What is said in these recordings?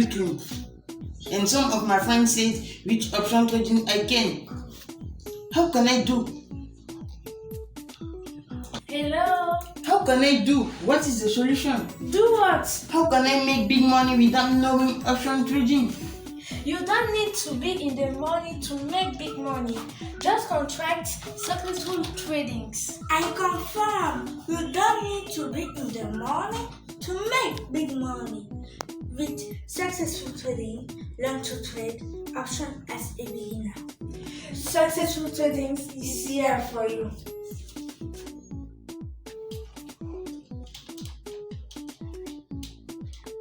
weekly. And some of my friends say, which option trading I can. How can I do? Hello? How can I do? What is the solution? Do what? How can I make big money without knowing option trading? You don't need to be in the money to make big money. Just contract successful tradings. I confirm, you don't need to be in the money to make big money. With successful trading, learn to trade option as a beginner. Successful tradings is here for you.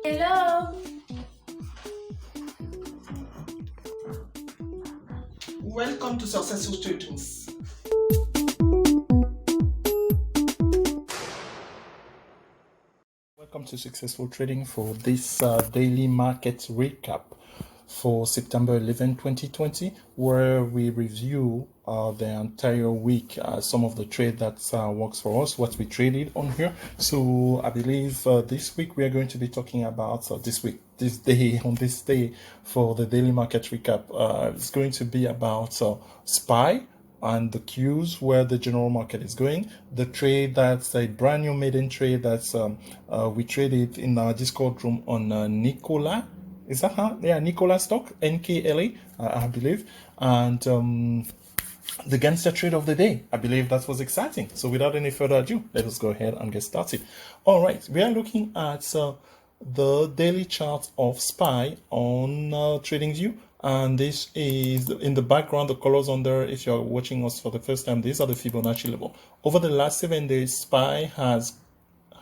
Hello? Welcome to Successful Tradings. Welcome to Successful Trading for this daily market recap for September 11, 2020, where we review the entire week, some of the trade that works for us, what we traded on here. So I believe this week we are going to be talking about on this day for the daily market recap. It's going to be about SPY and the cues where the general market is going. The trade that's a brand new maiden trade that's we traded in our Discord room on NKLA. Is that how? Yeah, NKLA stock, NKLA, I believe. And the gangster trade of the day. I believe that was exciting. So without any further ado, let us go ahead and get started. All right, we are looking at the daily chart of SPY on TradingView. And this is in the background, the colors on there. If you're watching us for the first time, these are the Fibonacci level. Over the last 7 days, SPY has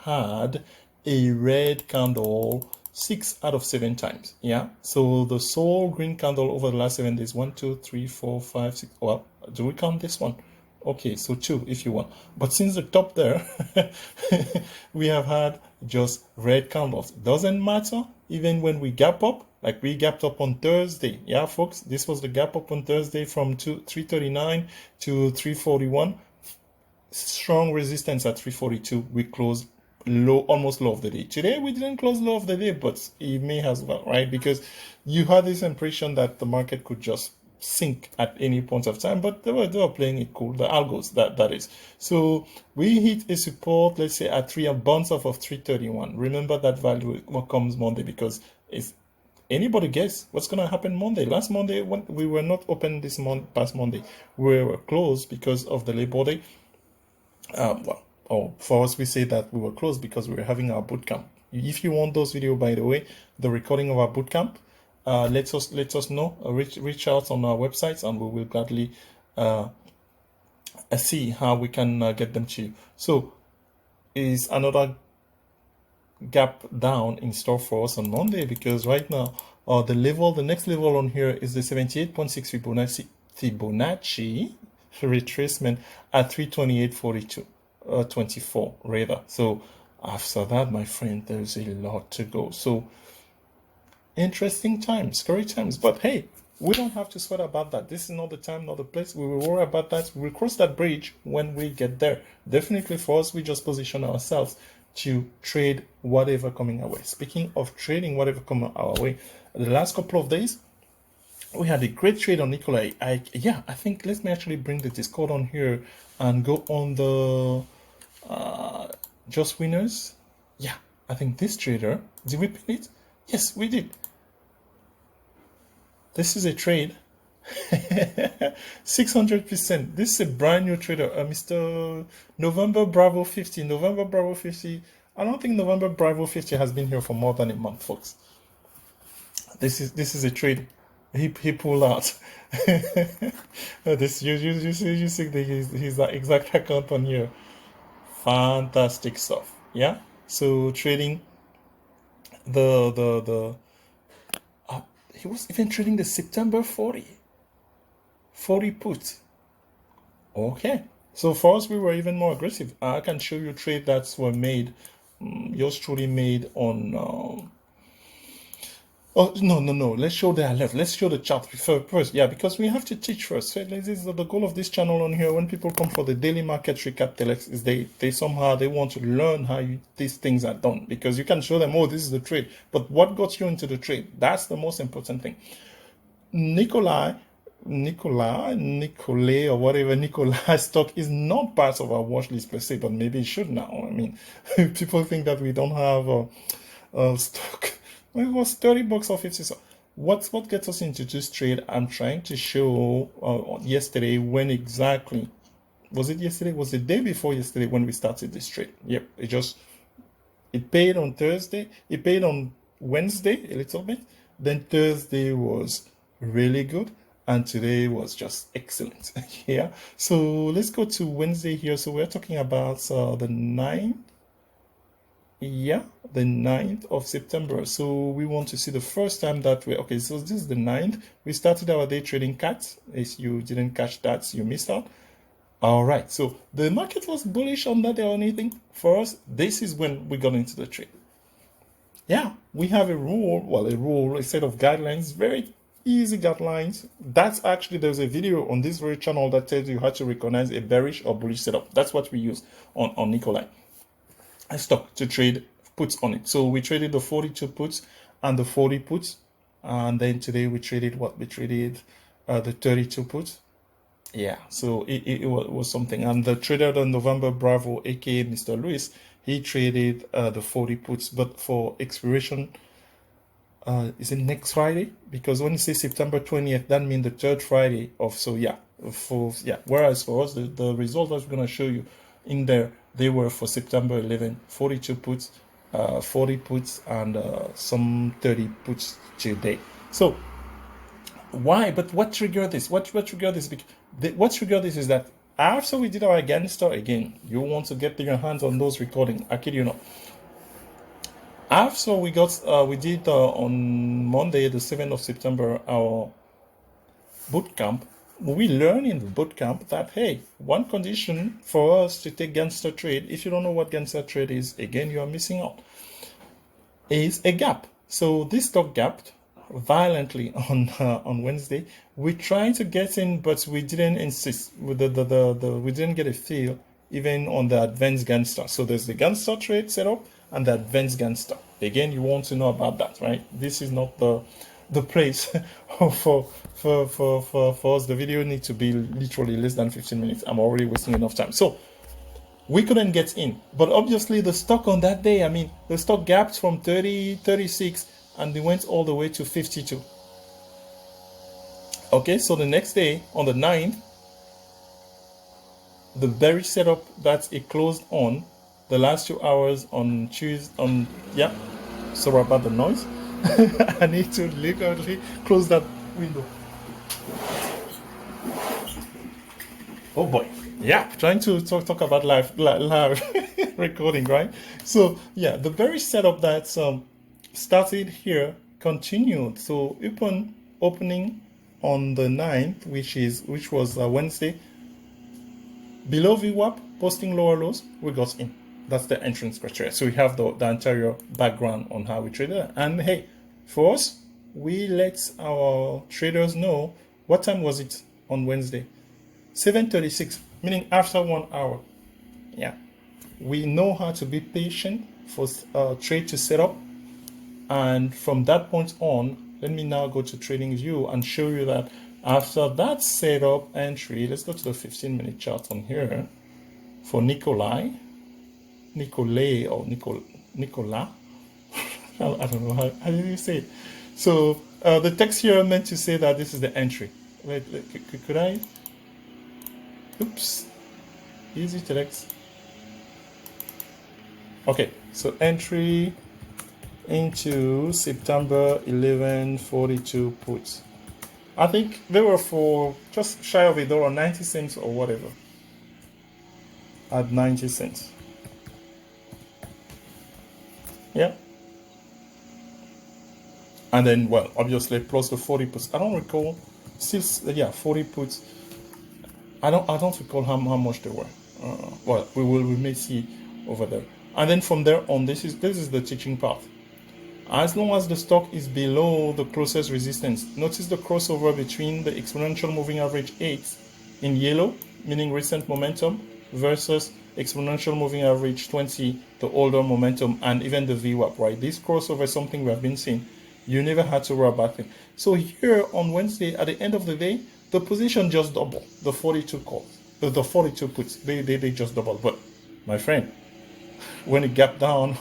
had a red candle 6 out of 7 times. Yeah, so the sole green candle over the last 7 days, 1, 2, 3, 4, 5, 6. Well, do we count this one? Okay, so 2 if you want. But since the top there, we have had just red candles. Doesn't matter even when we gap up, like we gapped up on Thursday. Yeah, folks, this was the gap up on Thursday from 339 to 341. Strong resistance at 342. We closed low, almost low of the day. Today we didn't close low of the day, but it may as well, right? Because you had this impression that the market could just sink at any point of time, but they were playing it cool, the algos, that is. So we hit a support, let's say at a bounce off of 331. Remember that value what comes Monday, because it's anybody guess what's going to happen Monday. Last Monday, when we were not open this month, past Monday, we were closed because of the Labor Day. For us, we say that we were closed because we were having our boot camp. If you want those videos, by the way, the recording of our boot camp, let us know. Reach out on our websites, and we will gladly see how we can get them to you. So, is another gap down in store for us on Monday, because right now the next level on here is the 78.6 Fibonacci retracement at 328.42. 24 rather. So after that, my friend, there's a lot to go. So interesting times, scary times, but hey, we don't have to sweat about that. This is not the time, not the place. We will worry about that. We'll cross that bridge when we get there. Definitely for us, we just position ourselves to trade whatever coming our way. Speaking of trading whatever coming our way, the last couple of days we had a great trade on NKLA. I think let me actually bring the Discord on here and go on the just winners. Yeah, I think this trader, did we pin it? Yes, we did. This is a trade 600%. This is a brand new trader, Mr. November Bravo 50. November Bravo 50. I don't think November Bravo 50 has been here for more than a month, folks. This is a trade he pulled out. This you see his exact account on here. Fantastic stuff. Yeah, so trading the he was even trading the September 40 put. Okay, so for us, we were even more aggressive. I can show you trade that's were made, yours truly made on Oh, no. Let's show the alert. Let's show the chart first. Yeah, because we have to teach first. So this is the goal of this channel on here. When people come for the daily market recap telex, is they somehow they want to learn how these things are done. Because you can show them, oh, this is the trade. But what got you into the trade? That's the most important thing. Nikolai, or whatever, Nikolai stock is not part of our watch list per se, but maybe it should now. I mean, people think that we don't have stock. It was $30 or 50. So what gets us into this trade? I'm trying to show yesterday when exactly. Was it yesterday? Was the day before yesterday when we started this trade? Yep. It paid on Thursday. It paid on Wednesday a little bit. Then Thursday was really good. And today was just excellent. Yeah. So let's go to Wednesday here. So we're talking about the 9th. Yeah, the 9th of September. So we want to see the first time that we, okay, so this is the 9th. We started our day trading cat. If you didn't catch that, you missed out. All right, so the market was bullish on that day or anything. For us, this is when we got into the trade. Yeah, we have a set of guidelines, very easy guidelines. That's actually, there's a video on this very channel that tells you how to recognize a bearish or bullish setup. That's what we use on Nikolai. I stock to trade puts on it. So we traded the 42 puts and the 40 puts. And then today we traded what? We traded the 32 puts. Yeah, so it was something. And the trader, the November Bravo, aka Mr. Lewis, he traded the 40 puts. But for expiration, is it next Friday? Because when you say September 20th, that means the third Friday of, so yeah. Whereas for us, the result that we're going to show you in there, they were for September 11, 42 puts, 40 puts, and some 30 puts today. So why? But what triggered this? What triggered this? What triggered this is that after we did our gangster again, you want to get your hands on those recordings. I kid you not. After we did on Monday, the 7th of September, our boot camp. We learn in the bootcamp that, hey, one condition for us to take gangster trade, if you don't know what gangster trade is, again, you are missing out, is a gap. So this stock gapped violently on Wednesday. We tried to get in, but we didn't insist. We didn't get a feel even on the advanced gangster. So there's the gangster trade setup and the advanced gangster. Again, you want to know about that, right? This is not the place for us. The video needs to be literally less than 15 minutes. I'm already wasting enough time. So we couldn't get in. But obviously the stock on that day, I mean, the stock gapped from 30, 36, and they went all the way to 52. Okay, so the next day, on the 9th, the bearish setup that it closed on, the last 2 hours on Tuesday, yeah, sorry about the noise. I need to literally close that window. Oh boy, yeah, trying to talk about live recording, right? So yeah, the bearish setup that started here continued. So opening on the 9th, which was Wednesday, below VWAP, posting lower lows, we got in. That's the entrance criteria. So we have the entire background on how we traded. And hey, for us, we let our traders know, what time was it on Wednesday? 7:36, meaning after 1 hour. Yeah, we know how to be patient for trade to set up. And from that point on, let me now go to trading view and show you that after that setup entry, let's go to the 15-minute chart on here for Nikolai, or Nicola. I don't know how do you say it. So the text here meant to say that this is the entry. Wait, could I? Oops. Easy text. Okay, so entry into September 11 42 puts. I think they were for just shy of $1, 90 cents or whatever. At 90 cents. Yeah. And then, well, obviously plus the 40 puts. I don't recall. Still, yeah, 40 puts. I don't recall how much they were. We may see over there. And then from there on, this is the teaching part. As long as the stock is below the closest resistance, notice the crossover between the exponential moving average 8 in yellow, meaning recent momentum, versus exponential moving average 20, the older momentum, and even the VWAP, right? This crossover is something we have been seeing. You never had to worry about it. So here on Wednesday, at the end of the day, the position just doubled. The 42 calls, the 42 puts, they just doubled. But my friend, when it gapped down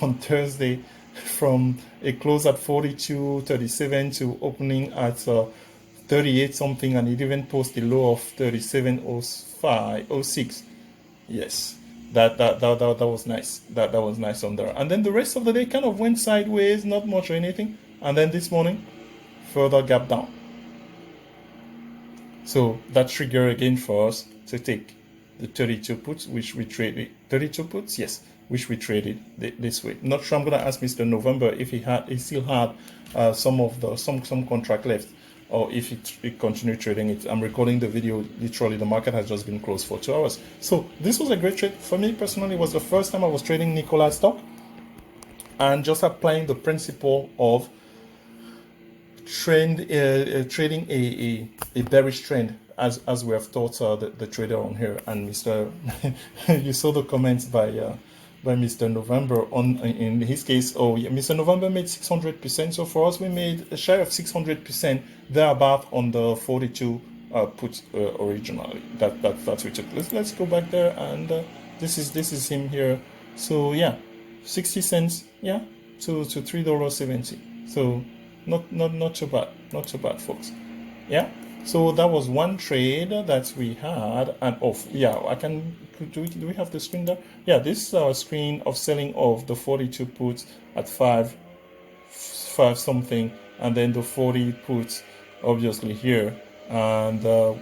on Thursday from a close at 42.37 to opening at 38 something, and it even posted a low of 37.05, yes, that was nice. That was nice on there. And then the rest of the day kind of went sideways, not much or anything. And then this morning, further gap down. So that trigger again for us to take the 32 puts, which we traded. 32 puts, yes, which we traded this way. Not sure. I'm gonna ask Mr. November if he still had some contract left, or if he continued trading it. I'm recording the video. Literally, the market has just been closed for 2 hours. So this was a great trade for me personally. It was the first time I was trading NKLA stock, and just applying the principle of trading a bearish trend, as we have taught the trader on here. And Mr. you saw the comments by Mr. November in his case. Oh yeah, Mr. November made 600%. So for us, we made a share of 600% thereabout on the 42 puts originally. That's what we took. Let's go back there, and this is him here. So yeah, 60 cents, yeah, to $3.70. So not too bad, folks. Yeah. So that was one trade that we had, and do we have the screen there? Yeah, this is our screen of selling of the 42 puts at 5 something, and then the 40 puts obviously here, and the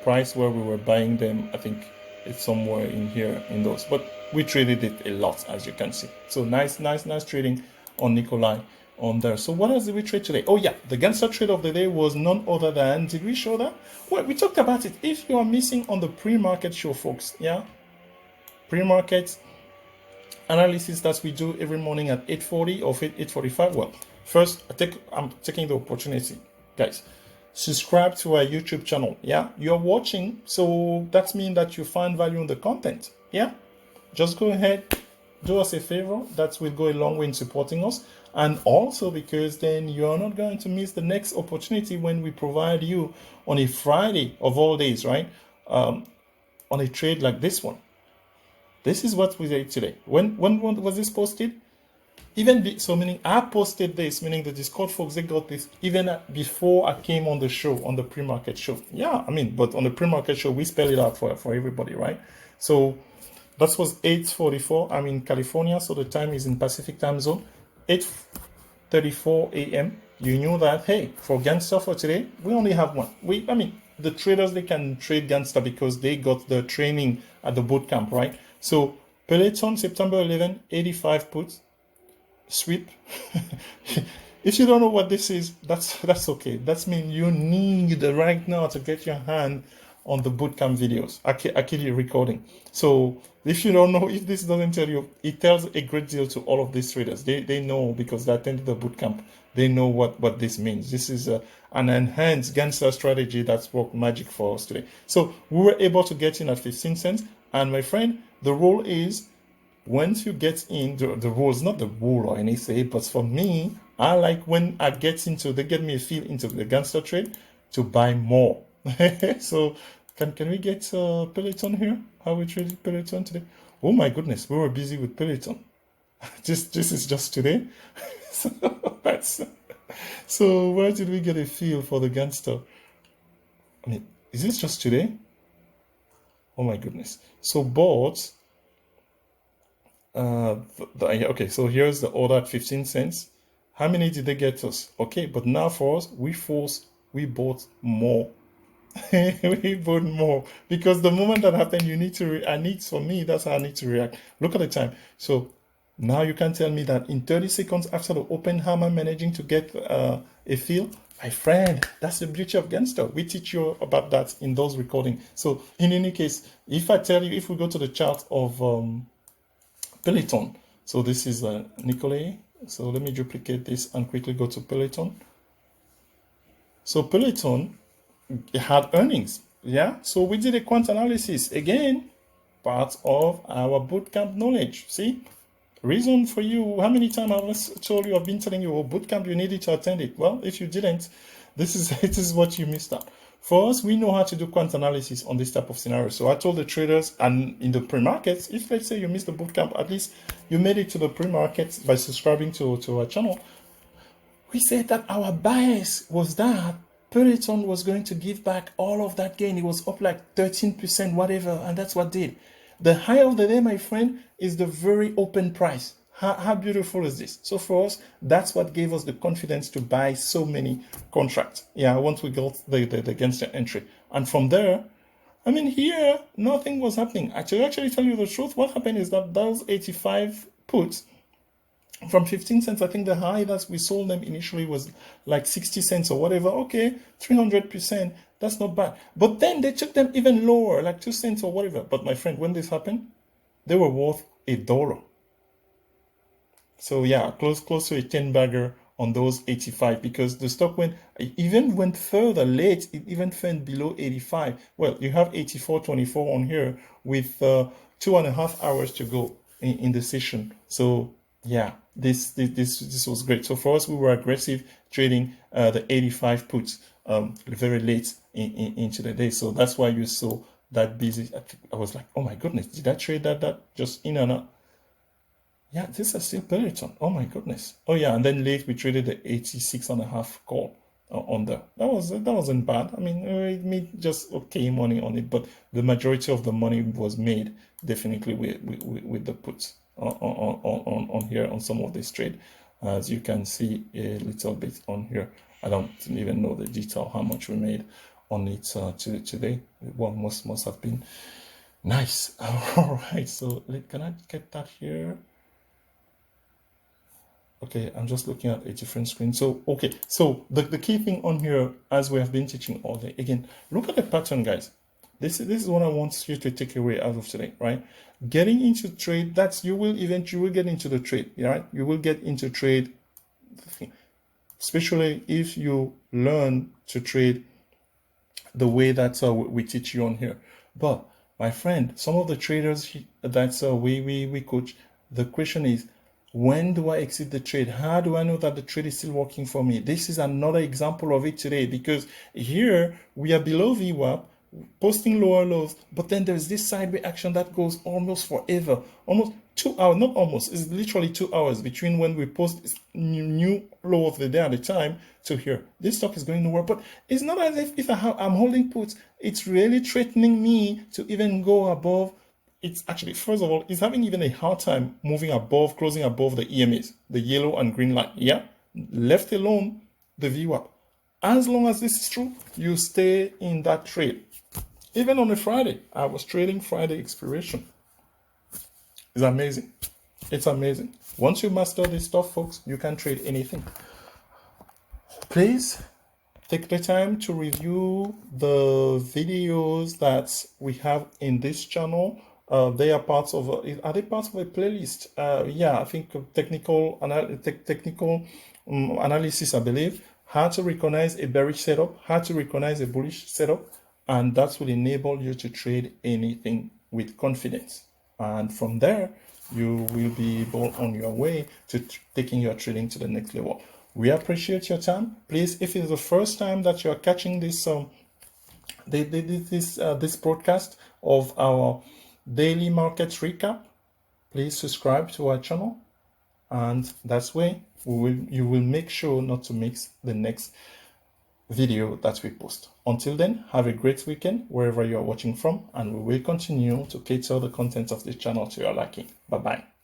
price where we were buying them, I think it's somewhere in here in those, but we traded it a lot, as you can see. So nice trading on NKLA on there. So what else did we trade today? Oh yeah, the gangster trade of the day was none other than, did we show that? Well, we talked about it. If you are missing on the pre-market show, folks, yeah, pre-market analysis that we do every morning at 8:40 or 8:45. Well, first I'm taking the opportunity, guys, subscribe to our YouTube channel. Yeah, you're watching, so that means that you find value in the content. Yeah, just go ahead, do us a favor. That will go a long way in supporting us. And also because then you're not going to miss the next opportunity when we provide you on a Friday of all days, right? On a trade like this one. This is what we did today. When was this posted? So meaning I posted this, meaning the Discord folks, they got this even before I came on the show, on the pre-market show. Yeah, I mean, but on the pre-market show, we spell it out for everybody, right? So that was 8:44. I'm in California, so the time is in Pacific time zone. 8:34 a.m. You knew that, hey, for Gangster for today, we only have one. The traders, they can trade Gangster because they got the training at the boot camp, right? So Peloton, September 11, 85 puts, sweep. If you don't know what this is, that's okay. That means you need right now to get your hand on the bootcamp videos. I keep recording. So if you don't know, if this doesn't tell you, it tells a great deal to all of these traders. They know because they attended the bootcamp. They know what this means. This is an enhanced gangster strategy that's worked magic for us today. So we were able to get in at 15 cents. And my friend, the rule is, once you get in, the rule is not the rule or anything, but for me, I like when I get into, they get me a feel into the gangster trade to buy more. So can we get Peloton here? How we traded Peloton today? Oh my goodness, we were busy with Peloton. This is just today. So where did we get a feel for the gangster? I mean, is this just today? Oh my goodness. So bought. Okay, so here's the order at 15 cents. How many did they get us? Okay, but now for us, we bought more. We bought more because the moment that happened, you need to. For me, that's how I need to react. Look at the time. So now you can tell me that in 30 seconds after the open hammer, managing to get a feel. My friend, that's the beauty of Gangster. We teach you about that in those recordings. So in any case, if I tell you, if we go to the chart of Peloton, so this is NKLA. So let me duplicate this and quickly go to Peloton. So Peloton had earnings. Yeah. So we did a quant analysis again, part of our bootcamp knowledge. See, reason for you. How many times I've told you? I've been telling you, oh, bootcamp, you needed to attend it. Well, if you didn't, this is what you missed out. For us, we know how to do quant analysis on this type of scenario. So I told the traders, and in the pre-markets, if let's say you missed the bootcamp, at least you made it to the pre-markets by subscribing to our channel. We said that our bias was that Peloton was going to give back all of that gain. It was up like 13%, whatever, and that's what did. The high of the day, my friend, is the very open price. How beautiful is this? So for us, that's what gave us the confidence to buy so many contracts. Yeah, once we got the against the entry. And from there, I mean, here, nothing was happening. To actually tell you the truth, what happened is that those 85 puts, from 15 cents, I think the high that we sold them initially was like 60 cents or whatever. Okay, 300%, that's not bad. But then they took them even lower, like 2 cents or whatever. But my friend, when this happened, they were worth $1. So yeah, close to a 10-bagger on those 85, because the stock went further late. It even went below 85. Well, you have 84.24 on here with 2.5 hours to go in the session. So yeah, this was great. So for us, we were aggressive trading the 85 puts very late into the day. So that's why you saw that busy. I was like, oh my goodness, did I trade that just in and out? Yeah, this is still Peloton. Oh my goodness. Oh yeah, and then late we traded the 86.5 call on there. That wasn't bad. I mean, it made just okay money on it, but the majority of the money was made definitely with the puts on here on some of this trade. As you can see a little bit on here. I don't even know the detail how much we made on it today. Well, must have been nice. All right, so can I get that here? Okay, I'm just looking at a different screen. So, okay, so the key thing on here, as we have been teaching all day, again, look at the pattern, guys. This is what I want you to take away out of today, right? Getting into trade, you will get into the trade, right? You will get into trade, especially if you learn to trade the way that we teach you on here. But my friend, some of the traders that's we coach, the question is, when do I exit the trade? How do I know that the trade is still working for me? This is another example of it today, because here we are below VWAP, posting lower lows, but then there's this sideways action that goes almost forever, almost 2 hours, not almost, it's literally 2 hours between when we post this new low of the day at the time to here. This stock is going nowhere, but it's not as if I'm holding puts, it's really threatening me to even go above. It's actually, first of all, it's having even a hard time moving above, closing above the EMAs, the yellow and green line. Yeah, left alone the VWAP. As long as this is true, you stay in that trade. Even on a Friday, I was trading Friday expiration. It's amazing. It's amazing. Once you master this stuff, folks, you can trade anything. Please take the time to review the videos that we have in this channel. They are parts of are they parts of a playlist? Yeah, I think technical analysis, I believe. How to recognize a bearish setup, how to recognize a bullish setup, and that will enable you to trade anything with confidence. And from there, you will be able on your way to taking your trading to the next level. We appreciate your time. Please, if it's the first time that you are catching this this broadcast of our daily market recap, please subscribe to our channel, and that's way you will make sure not to miss the next video that we post. Until then, have a great weekend wherever you are watching from, and we will continue to cater the content of this channel to your liking. Bye bye.